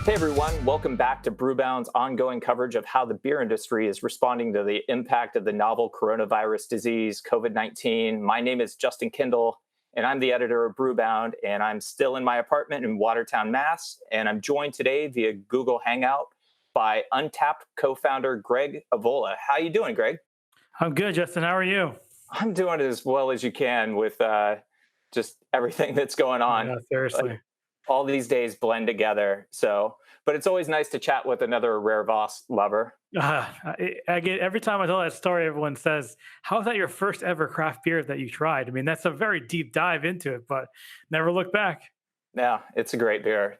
Hey everyone, welcome back to Brewbound's ongoing coverage of how the beer industry is responding to the impact of the novel coronavirus disease, COVID-19. My name is Justin Kindle, and I'm the editor of Brewbound, and I'm still in my apartment in Watertown, Mass. And I'm joined today via Google Hangout by Untappd co-founder Greg Avola. How you doing, Greg? I'm good, Justin. How are you? I'm doing as well as you can with just everything that's going on. Yeah, seriously. All these days blend together. But it's always nice to chat with another Rare Voss lover. I get every time I tell that story, everyone says, "How is that your first ever craft beer that you tried?" I mean, that's a very deep dive into it, but never look back. Yeah, it's a great beer.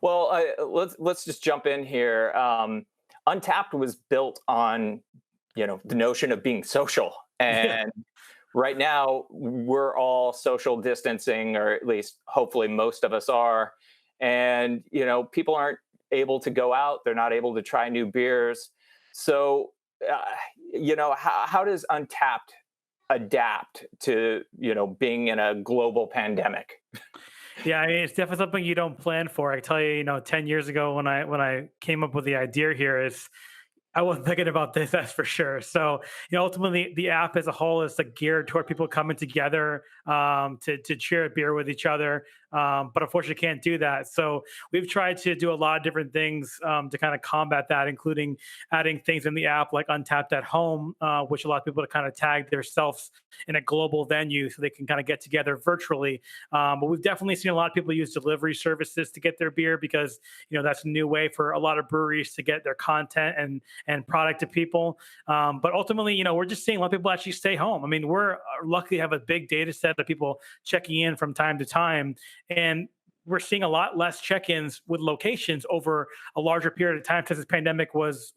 Let's just jump in here. Untappd was built on the notion of being social, Yeah, and right now we're all social distancing, or at least hopefully most of us are. And people aren't able to go out, they're not able to try new beers. So uh, how does Untappd adapt to being in a global pandemic? yeah. I mean, it's definitely something you don't plan for. I tell you, 10 years ago when I came up with the idea here, is I wasn't thinking about this, that's for sure. So, ultimately, the app as a whole is like geared toward people coming together to share a beer with each other. But unfortunately, can't do that. So, we've tried to do a lot of different things to kind of combat that, including adding things in the app like Untappd At Home, which allows people to kind of tag themselves in a global venue so they can kind of get together virtually. But we've definitely seen a lot of people use delivery services to get their beer because that's a new way for a lot of breweries to get their content and product to people. But ultimately, we're just seeing a lot of people actually stay home. I mean, we're lucky to have a big data set of people checking in from time to time. And we're seeing a lot less check-ins with locations over a larger period of time because this pandemic was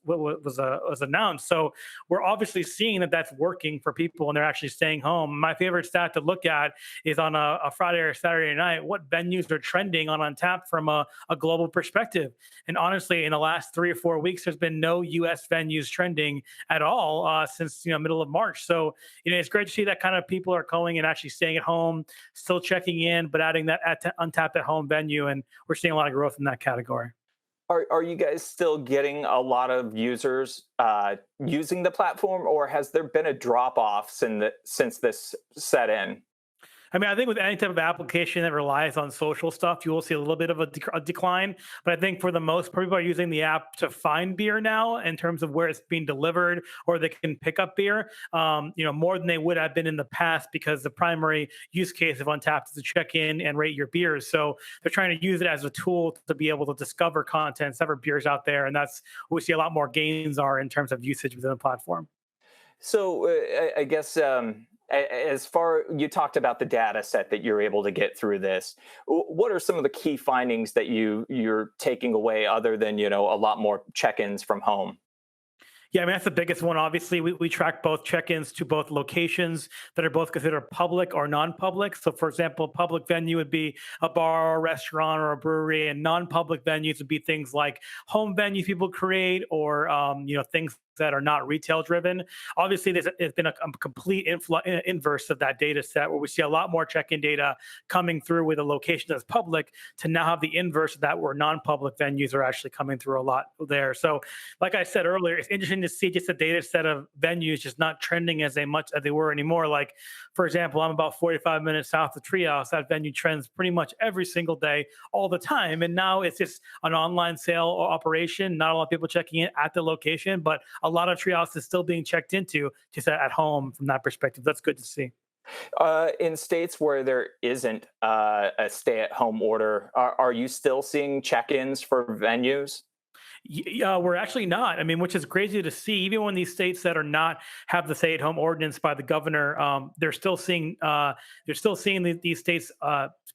announced. So we're obviously seeing that that's working for people and they're actually staying home. My favorite stat to look at is on a Friday or Saturday night, what venues are trending on Untappd from a global perspective. And honestly, in the last 3 or 4 weeks, there's been no U.S. venues trending at all since middle of March. So it's great to see that kind of people are going and actually staying at home, still checking in, but adding that Untappd At Home venue, and we're seeing a lot of growth in that category. Are you guys still getting a lot of users using the platform, or has there been a drop off since this set in? I mean, I think with any type of application that relies on social stuff, you will see a little bit of a decline. But I think for the most part, people are using the app to find beer now in terms of where it's being delivered, or they can pick up beer, more than they would have been in the past, because the primary use case of Untappd is to check in and rate your beers. So they're trying to use it as a tool to be able to discover content, discover beers out there. And that's what we see a lot more gains are in terms of usage within the platform. I guess as far you talked about the data set that you're able to get through this, what are some of the key findings that you're taking away, other than a lot more check-ins from home? Yeah, I mean, that's the biggest one. Obviously, we track both check-ins to both locations that are both considered public or non-public. So, for example, a public venue would be a bar or a restaurant or a brewery, and non-public venues would be things like home venues people create, or things that are not retail driven. Obviously, there's been a complete inverse of that data set, where we see a lot more check-in data coming through with a location that's public, to now have the inverse of that, where non-public venues are actually coming through a lot there. So, like I said earlier, it's interesting to see just a data set of venues just not trending as much as they were anymore. Like, for example, I'm about 45 minutes south of Treehouse. That venue trends pretty much every single day, all the time. And now it's just an online sale or operation. Not a lot of people checking in at the location, but a lot of Treehouse is still being checked into just at home from that perspective. That's good to see. In states where there isn't a stay-at-home order, are you still seeing check-ins for venues? Yeah, we're actually not. I mean, which is crazy to see. Even when these states that are not have the stay-at-home ordinance by the governor, they're still seeing these states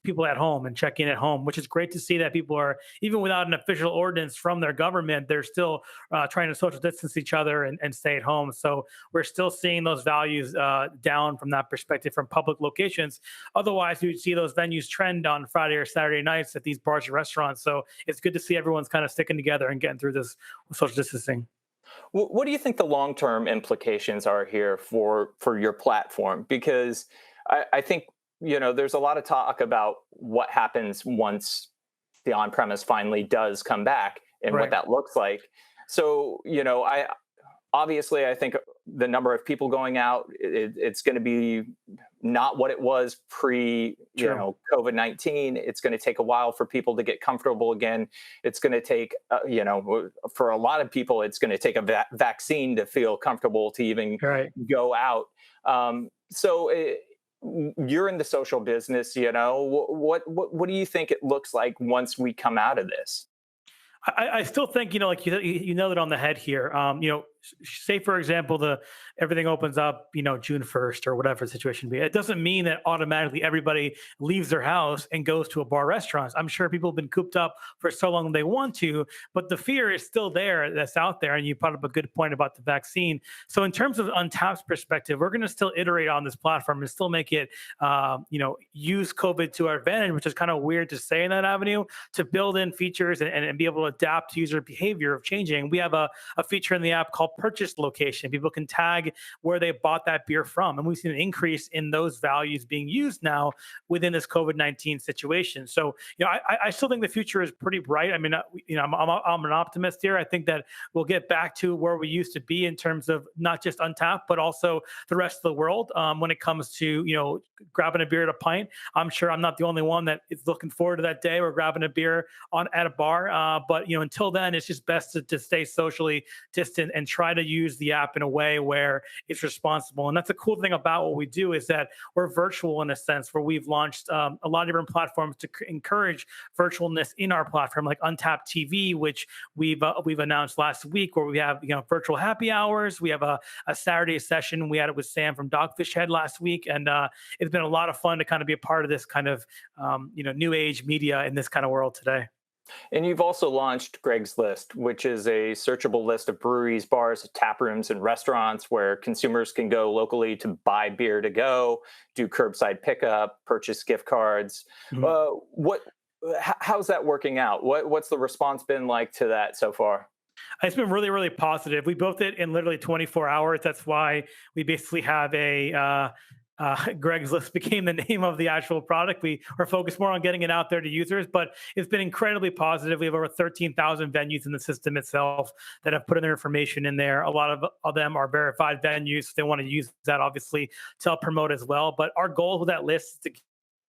people at home and check in at home, which is great to see that people are, even without an official ordinance from their government, they're still trying to social distance each other and stay at home. So we're still seeing those values down from that perspective from public locations. Otherwise, you'd see those venues trend on Friday or Saturday nights at these bars and restaurants. So it's good to see everyone's kind of sticking together and getting through this social distancing. What do you think the long-term implications are here for your platform? Because I think there's a lot of talk about what happens once the on-premise finally does come back and what Right. that looks like. So, I think the number of people going out, it's going to be not what it was pre, True. COVID-19. It's going to take a while for people to get comfortable again. It's going to take, for a lot of people, it's going to take a vaccine to feel comfortable to even Right. go out. You're in the social business, what do you think it looks like once we come out of this? I still think, like you know that on the head here. Say for example, the everything opens up, June 1st or whatever the situation be. It doesn't mean that automatically everybody leaves their house and goes to a bar restaurant. I'm sure people have been cooped up for so long they want to, but the fear is still there that's out there. And you brought up a good point about the vaccine. So in terms of Untappd's perspective, we're going to still iterate on this platform and still make it, use COVID to our advantage, which is kind of weird to say in that avenue, to build in features and be able to adapt to user behavior of changing. We have a feature in the app called purchase location. People can tag where they bought that beer from. And we've seen an increase in those values being used now within this COVID-19 situation. So, I still think the future is pretty bright. I mean, I'm an optimist here. I think that we'll get back to where we used to be in terms of not just Untappd, but also the rest of the world when it comes to, grabbing a beer at a pint. I'm sure I'm not the only one that is looking forward to that day where grabbing a beer at a bar. But, until then, it's just best to stay socially distant and try to use the app in a way where it's responsible. And that's the cool thing about what we do is that we're virtual in a sense where we've launched a lot of different platforms to encourage virtualness in our platform, like Untappd TV, which we've announced last week, where we have virtual happy hours. We have a Saturday session. We had it with Sam from Dogfish Head last week, and it's been a lot of fun to kind of be a part of this kind of new age media in this kind of world today. And you've also launched Greg's List, which is a searchable list of breweries, bars, taprooms, and restaurants where consumers can go locally to buy beer to go, do curbside pickup, purchase gift cards. Mhm. How's that working out? What's the response been like to that so far? It's been really, really positive. We built it in literally 24 hours. That's why we basically have Greg's List became the name of the actual product. We are focused more on getting it out there to users, but it's been incredibly positive. We have over 13,000 venues in the system itself that have put in their information in there. A lot of them are verified venues. So they want to use that obviously to help promote as well. But our goal with that list is to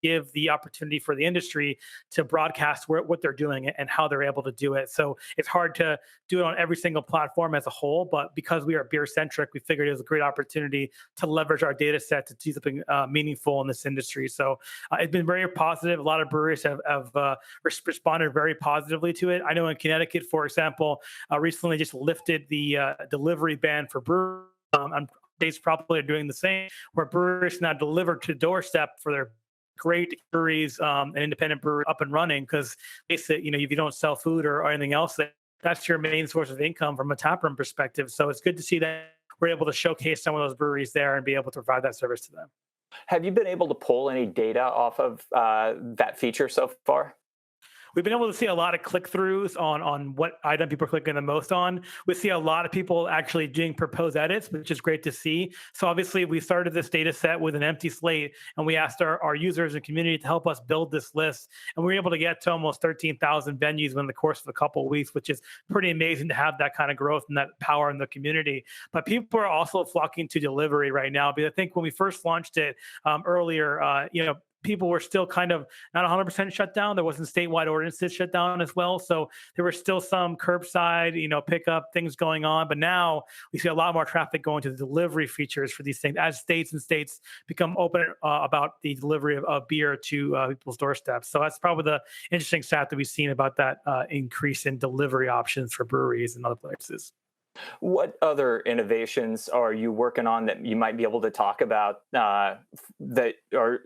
give the opportunity for the industry to broadcast what they're doing and how they're able to do it. So it's hard to do it on every single platform as a whole, but because we are beer centric, we figured it was a great opportunity to leverage our data set to do something meaningful in this industry. So it's been very positive. A lot of breweries have responded very positively to it. I know in Connecticut, for example, recently just lifted the delivery ban for breweries. States probably are doing the same, where breweries now deliver to doorstep for their great breweries and independent breweries up and running, because if you don't sell food or anything else, that's your main source of income from a taproom perspective. So it's good to see that we're able to showcase some of those breweries there and be able to provide that service to them. Have you been able to pull any data off of that feature so far? We've been able to see a lot of click-throughs on what item people are clicking the most on. We see a lot of people actually doing proposed edits, which is great to see. So obviously we started this data set with an empty slate, and we asked our users and community to help us build this list. And we were able to get to almost 13,000 venues in the course of a couple of weeks, which is pretty amazing to have that kind of growth and that power in the community. But people are also flocking to delivery right now, because I think when we first launched it earlier, people were still kind of not 100% shut down. There wasn't statewide ordinances shut down as well. So there were still some curbside, pickup things going on. But now we see a lot more traffic going to the delivery features for these things as states become open about the delivery of beer to people's doorsteps. So that's probably the interesting stat that we've seen about that increase in delivery options for breweries and other places. What other innovations are you working on that you might be able to talk about that are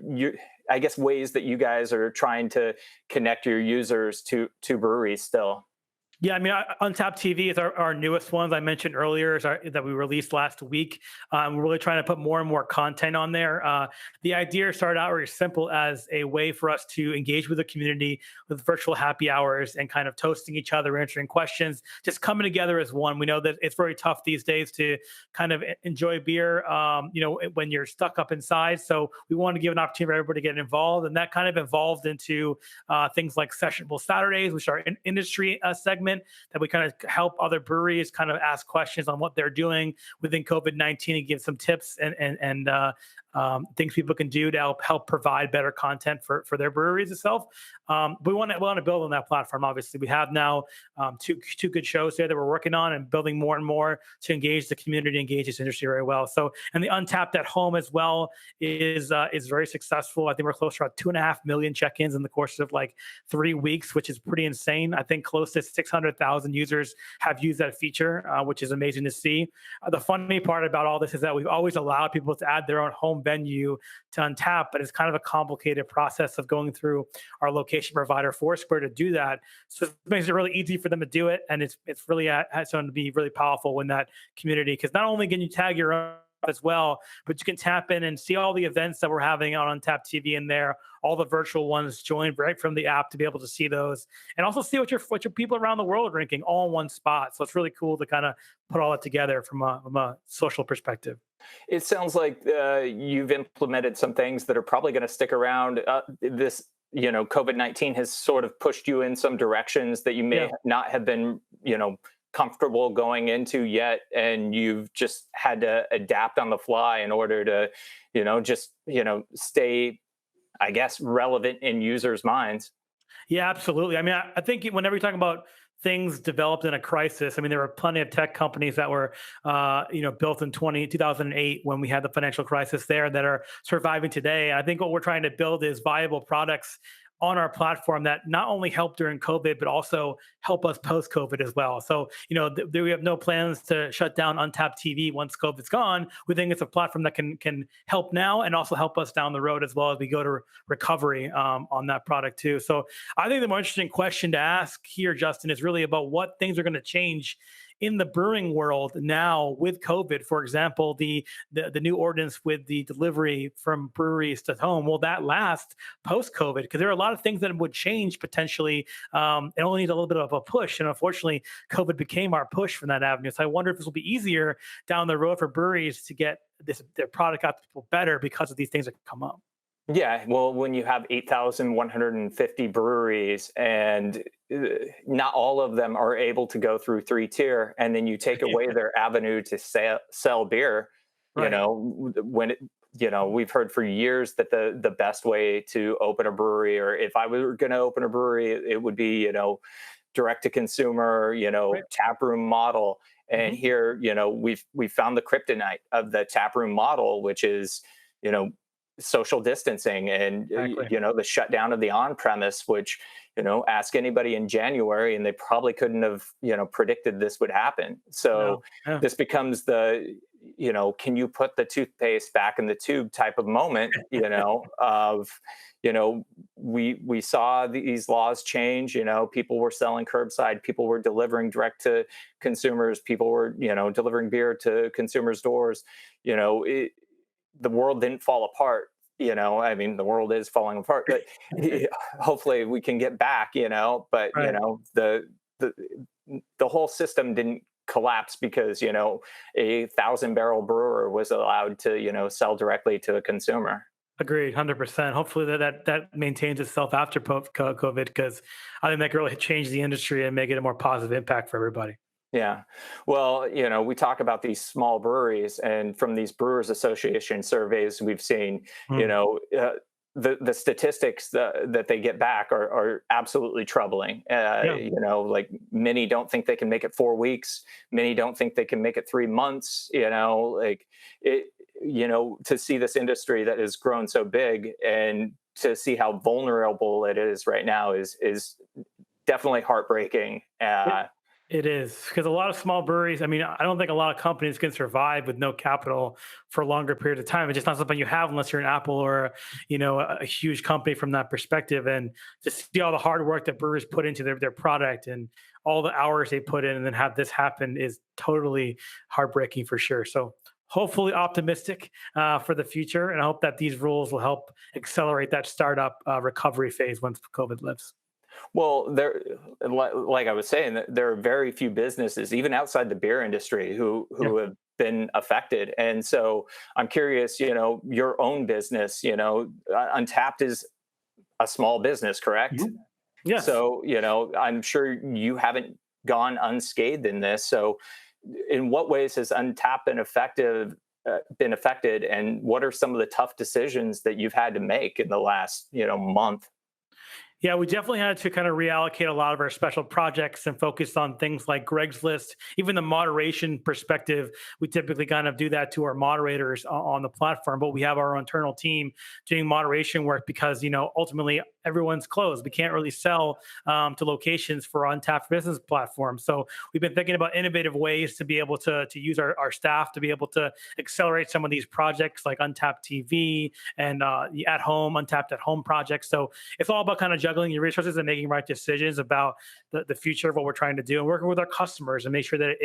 I guess, ways that you guys are trying to connect your users to breweries still? Yeah, I mean, Untappd TV is our newest ones I mentioned earlier that we released last week. We're really trying to put more and more content on there. The idea started out very simple as a way for us to engage with the community with virtual happy hours and kind of toasting each other, answering questions, just coming together as one. We know that it's very tough these days to kind of enjoy beer, when you're stuck up inside. So we want to give an opportunity for everybody to get involved, and that kind of evolved into things like Sessionable Saturdays, which are an industry segment that we kind of help other breweries kind of ask questions on what they're doing within COVID-19 and give some tips and things people can do to help provide better content for their breweries itself. We want to build on that platform. Obviously, we have now two good shows there that we're working on and building more and more to engage the community, engage this industry very well. So, and the Untappd At Home as well is very successful. I think we're close to about 2.5 million check-ins in the course of like 3 weeks, which is pretty insane. I think close to 600,000 users have used that feature, which is amazing to see. The funny part about all this is that we've always allowed people to add their own home venue to Untappd, but it's kind of a complicated process of going through our location provider Foursquare to do that. So it makes it really easy for them to do it, and it's really going to be really powerful in that community, because not only can you tag your own as well, but you can tap in and see all the events that we're having on Untappd TV in there, all the virtual ones joined right from the app to be able to see those, and also see what your people around the world are drinking all in one spot. So it's really cool to kind of put all that together from a social perspective. It sounds like you've implemented some things that are probably going to stick around. This, COVID-19 has sort of pushed you in some directions that you may Yeah. not have been, comfortable going into yet, and you've just had to adapt on the fly in order to, stay, I guess, relevant in users' minds. Yeah, absolutely. I mean, I think whenever you talk about things developed in a crisis, I mean, there were plenty of tech companies that were, built in 2008 when we had the financial crisis there that are surviving today. And I think what we're trying to build is viable products on our platform that not only help during COVID, but also help us post COVID as well. So, we have no plans to shut down Untappd TV once COVID's gone. We think it's a platform that can help now and also help us down the road as well as we go to recovery on that product too. So I think the more interesting question to ask here, Justin, is really about what things are going to change in the brewing world now with COVID. For example, the new ordinance with the delivery from breweries to home, will that last post COVID? Because there are a lot of things that would change potentially. It only needs a little bit of a push, and unfortunately, COVID became our push from that avenue. So I wonder if this will be easier down the road for breweries to get their product out to people better because of these things that come up. Yeah, well, when you have 8,150 breweries and not all of them are able to go through three-tier, and then you take away their avenue to sell beer, Right. we've heard for years that the best way to open a brewery, or if I were going to open a brewery, it would be, direct to consumer, Right. taproom model. And Hmm. here, we've found the kryptonite of the taproom model, which is, you know, social distancing and Exactly. the shutdown of the on premise, which ask anybody in January and they probably couldn't have predicted this would happen. So No. Yeah. this becomes the can you put the toothpaste back in the tube type of moment, of we saw these laws change. People were selling curbside, people were delivering direct to consumers, people were delivering beer to consumers doors. The world didn't fall apart. I mean, the world is falling apart, but hopefully we can get back. But Right. the the whole system didn't collapse because a 1,000-barrel brewer was allowed to sell directly to a consumer. Agreed, 100%. Hopefully that maintains itself after COVID, because I think that could really change the industry and make it a more positive impact for everybody. Yeah. Well, we talk about these small breweries, and from these Brewers Association surveys we've seen, Mm. the statistics that they get back are absolutely troubling. Yeah. Like many don't think they can make it 4 weeks. Many don't think they can make it 3 months. Like it. To see this industry that has grown so big and to see how vulnerable it is right now is definitely heartbreaking. It is because a lot of small breweries, I mean, I don't think a lot of companies can survive with no capital for a longer period of time. It's just not something you have unless you're an Apple or, a huge company from that perspective. And to see all the hard work that brewers put into their product and all the hours they put in and then have this happen is totally heartbreaking for sure. So hopefully optimistic for the future. And I hope that these rules will help accelerate that startup recovery phase once COVID lifts. Well, like I was saying, there are very few businesses, even outside the beer industry, Yeah. who have been affected. And so I'm curious, your own business, Untappd is a small business, correct? Mhm. Yes. So, I'm sure you haven't gone unscathed in this. So, in what ways has Untappd been affected, and what are some of the tough decisions that you've had to make in the last, month? Yeah, we definitely had to kind of reallocate a lot of our special projects and focus on things like Greg's List, even the moderation perspective. We typically kind of do that to our moderators on the platform, but we have our internal team doing moderation work because, ultimately everyone's closed. We can't really sell to locations for Untappd business platforms. So we've been thinking about innovative ways to be able to use our staff to be able to accelerate some of these projects like Untappd TV and the at home, Untappd At Home projects. So it's all about kind of juggling your resources and making right decisions about the future of what we're trying to do and working with our customers and make sure that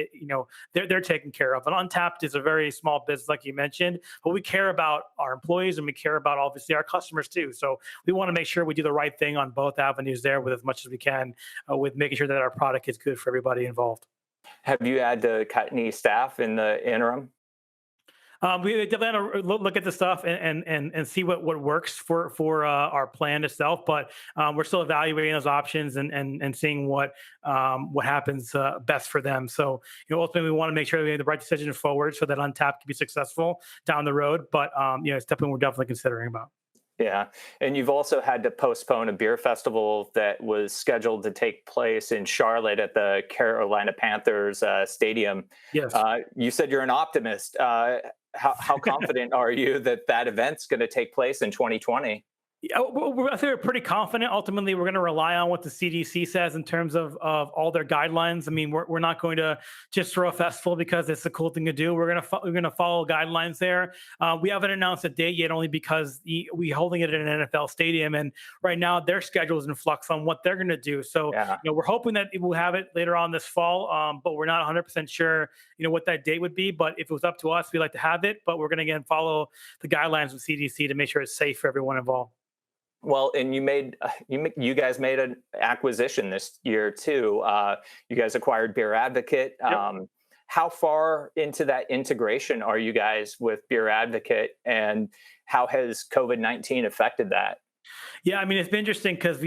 they're taken care of. And Untappd is a very small business, like you mentioned, but we care about our employees and we care about obviously our customers too. So we want to make sure we do the right thing on both avenues there with as much as we can, with making sure that our product is good for everybody involved. Have you had to cut any staff in the interim? We definitely have to look at the stuff and see what works for our plan itself. But we're still evaluating those options and seeing what happens best for them. So ultimately, we want to make sure we make the right decision forward so that Untappd can be successful down the road. But it's something we're definitely considering about. Yeah. And you've also had to postpone a beer festival that was scheduled to take place in Charlotte at the Carolina Panthers stadium. Yes. You said you're an optimist. How confident are you that that event's going to take place in 2020? Yeah, I think we're pretty confident. Ultimately, we're going to rely on what the CDC says in terms of all their guidelines. I mean, we're not going to just throw a festival because it's a cool thing to do. We're gonna follow guidelines there. We haven't announced a date yet, only because we holding it in an NFL stadium, and right now their schedule is in flux on what they're going to do. So Yeah. we're hoping that we'll have it later on this fall, but we're not 100% sure what that date would be. But if it was up to us, we'd like to have it. But we're going to again follow the guidelines of CDC to make sure it's safe for everyone involved. Well, and you guys made an acquisition this year too. You guys acquired Beer Advocate. Yep. How far into that integration are you guys with Beer Advocate, and how has COVID-19 affected that? Yeah, I mean, it's been interesting because,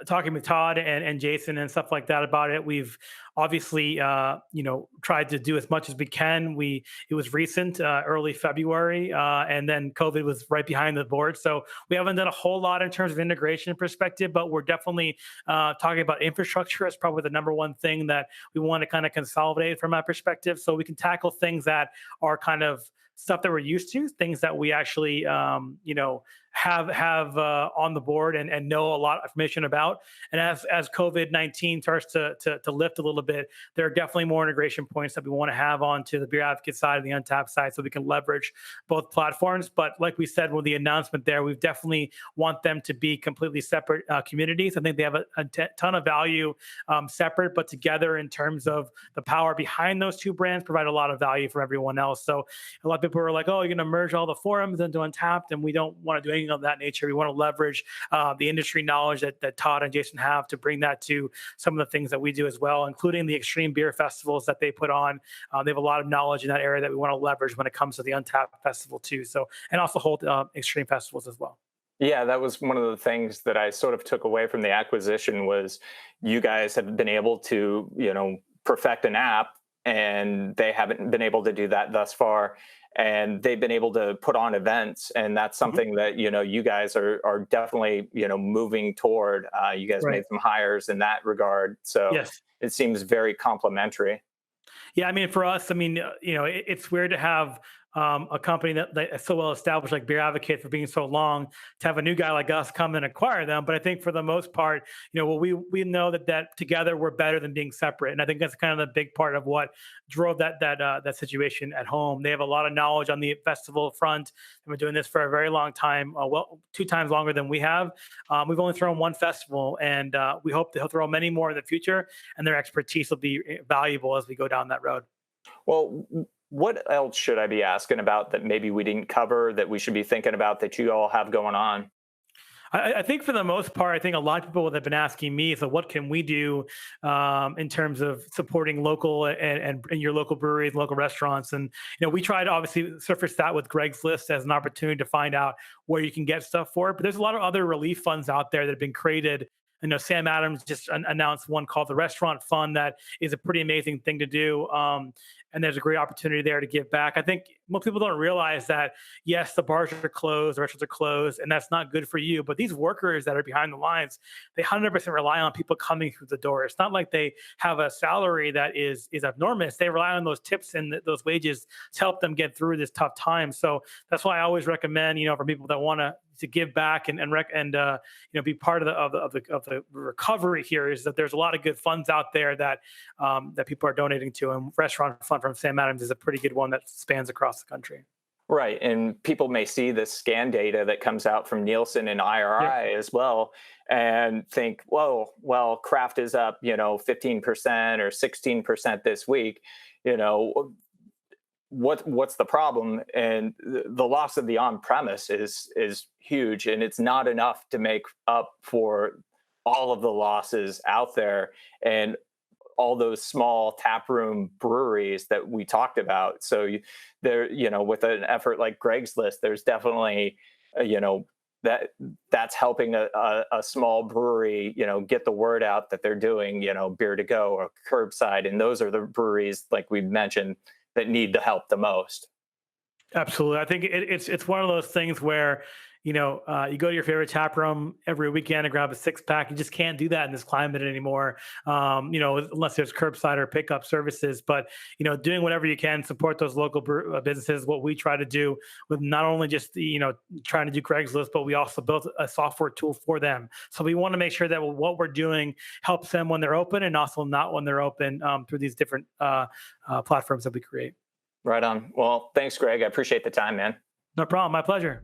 talking with Todd and Jason and stuff like that about it, we've obviously, tried to do as much as we can. It was recent, early February, and then COVID was right behind the board. So we haven't done a whole lot in terms of integration perspective, but we're definitely talking about infrastructure as probably the number one thing that we want to kind of consolidate from that perspective so we can tackle things that are kind of stuff that we're used to, things that we actually, have on the board and know a lot of information about. And as COVID-19 starts to lift a little bit, there are definitely more integration points that we want to have onto the Beer Advocate side and the Untappd side, so we can leverage both platforms. But like we said with the announcement there, we definitely want them to be completely separate communities. I think they have a ton of value separate, but together in terms of the power behind those two brands provide a lot of value for everyone else. So a lot of people are like, oh, you're going to merge all the forums into Untappd, and we don't want to do anything of that nature. We want to leverage the industry knowledge that Todd and Jason have to bring that to some of the things that we do as well, including the extreme beer festivals that they put on. They have a lot of knowledge in that area that we want to leverage when it comes to the Untappd festival too. So, and also hold extreme festivals as well. Yeah, that was one of the things that I sort of took away from the acquisition was you guys have been able to, perfect an app, and they haven't been able to do that thus far. And they've been able to put on events, and that's Mhm. something that you guys are definitely moving toward. You guys Right. made some hires in that regard, so Yes. it seems very complementary. Yeah, I mean, for us, I mean, it's weird to have a company that is so well established, like Beer Advocate, for being so long, to have a new guy like us come and acquire them. But I think for the most part, well, we know that together we're better than being separate, and I think that's kind of the big part of what drove that situation at home. They have a lot of knowledge on the festival front. They've been doing this for a very long time, well, 2 times longer than we have. We've only thrown one festival, and we hope they'll throw many more in the future, and their expertise will be valuable as we go down that road. Well, what else should I be asking about that maybe we didn't cover that we should be thinking about that you all have going on? I think for the most part, I think a lot of people have been asking me, so what can we do in terms of supporting local and your local breweries, local restaurants? And, we try to obviously surface that with Greg's List as an opportunity to find out where you can get stuff for it. But there's a lot of other relief funds out there that have been created. I know Sam Adams just announced one called the Restaurant Fund that is a pretty amazing thing to do. And there's a great opportunity there to give back. I think most people don't realize that, yes, the bars are closed, the restaurants are closed, and that's not good for you. But these workers that are behind the lines, they 100% rely on people coming through the door. It's not like they have a salary that is enormous. They rely on those tips and those wages to help them get through this tough time. So that's why I always recommend, for people that want to give back and be part of the recovery here, is that there's a lot of good funds out there that people are donating to, and Restaurant Fund from Sam Adams is a pretty good one that spans across the country. Right. And people may see the scan data that comes out from Nielsen and IRI as well and think, whoa, well, craft is up, 15% or 16% this week. What's the problem? And the loss of the on-premise is huge, and it's not enough to make up for all of the losses out there and all those small taproom breweries that we talked about. So with an effort like Greg's List, there's definitely, that's helping a small brewery, get the word out that they're doing, beer to go or curbside. And those are the breweries, like we mentioned, that need the help the most. Absolutely. I think it's one of those things where, you go to your favorite tap room every weekend and grab a 6-pack. You just can't do that in this climate anymore, unless there's curbside or pickup services. But, doing whatever you can, support those local businesses. What we try to do with not only just, trying to do Greg's List, but we also built a software tool for them. So we want to make sure that what we're doing helps them when they're open, and also not when they're open, through these different platforms that we create. Right on. Well, thanks, Greg. I appreciate the time, man. No problem. My pleasure.